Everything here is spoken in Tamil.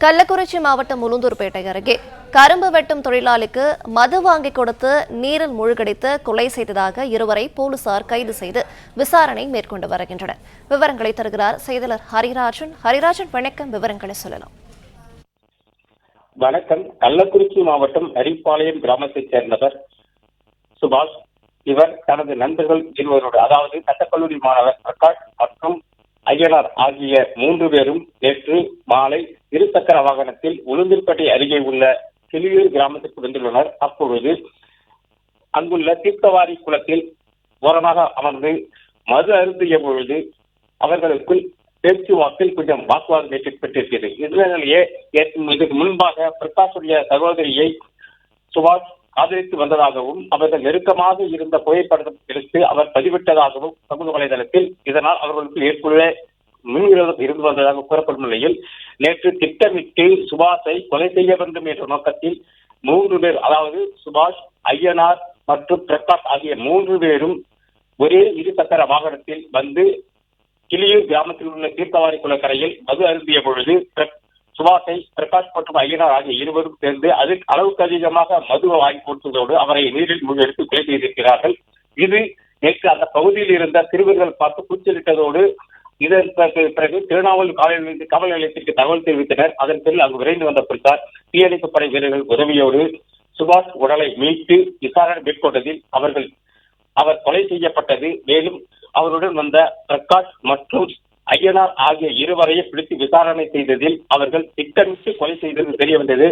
கள்ளக்குறிச்சி மாவட்டம் உளுந்தூர்பேட்டை அருகே கரும்பு வெட்டும் தொழிலாளிக்கு மது வாங்கி கொடுத்து நீரில் மூழ்கடித்து கொலை செய்ததாக இருவரை போலீசார் கைது செய்து விசாரணை மேற்கொண்டு வருகின்றனர். விவரங்களை தருகிறார் செய்தியாளர் ஹரிராஜன். வணக்கம், விவரங்களை சொல்லலாம். வணக்கம். கள்ளக்குறிச்சி மாவட்டம் அரிப்பாளையம் கிராமத்தைச் சேர்ந்தவர் சுபாஷ். இவர் தனது நண்பர்கள் இருவரோடு, அதாவது சட்டக்கல்லூரி மாணவர் பிரகாஷ் மற்றும் ஐயனார் ஆகிய 3 பேரும் நேற்று மாலை இருசக்கர வாகனத்தில் உளுந்தூர்பேட்டை அருகே உள்ள கிளியூர் கிராமத்திற்கு வந்துள்ளனர். அப்பொழுது அங்குள்ள தீர்த்தவாரி குளத்தில் ஓரமாக அமர்ந்து மது அருந்திய பொழுது அவர்களுக்குள் பேச்சுவாக்கில் கொஞ்சம் வாக்குவாதம் ஏற்பட்டிருக்கிறது. இதனாலேயே இதற்கு முன்பாக பிரகாஷுடைய சகோதரியை சுபாஷ் ஆதரித்து வந்ததாகவும் அவர்கள் நெருக்கமாக இருந்த புகைப்படம் எடுத்து அவர் பதிவிட்டதாகவும் சமூக வலைதளத்தில், இதனால் அவர்களுக்கு ஏற்கனவே முன்விரோதம் இருந்து வந்ததாக கூறப்படும் நிலையில் நேற்று திட்டமிட்டு சுபாஷை கொலை செய்ய வேண்டும் என்ற நோக்கத்தில் 3 பேர், அதாவது சுபாஷ், ஐயனார் மற்றும் பிரகாஷ் ஆகிய 3 பேரும் ஒரே இருசக்கர வாகனத்தில் வந்து கிளியூர் கிராமத்தில் உள்ள தீர்த்தவாரி குளக்கரையில் மது அருந்திய பொழுது சுபாஷை, பிரகாஷ் மற்றும் ஐயனார் ஆகிய இருவரும் சேர்ந்து அளவுக்கு அதிகமாக மதுவை வாங்கி கொடுத்ததோடு அவரை நீரில் மூழ்கடித்து கொலை செய்திருக்கிறார்கள். இது நேற்று அந்த பகுதியில் இருந்த சிறுவர்கள் பார்த்து கூச்சலிட்டதோடு இதற்கு பிறகு திருநாவலூர் காவல் நிலையத்திற்கு தகவல் தெரிவித்தனர். அதன் பேரில் அங்கு விரைந்து வந்த போலீசார் தீயணைப்பு படை வீரர்கள் உதவியோடு சுபாஷ் உடலை மீட்டு விசாரணை மேற்கொண்டதில் அவர் கொலை செய்யப்பட்டது. மேலும் அவருடன் வந்த பிரகாஷ் மற்றும் ஐயனார் ஆகிய இருவரையும் பிடித்து விசாரணை செய்ததில் அவர்கள் திட்டமிட்டு கொலை செய்தது தெரிய வந்தது.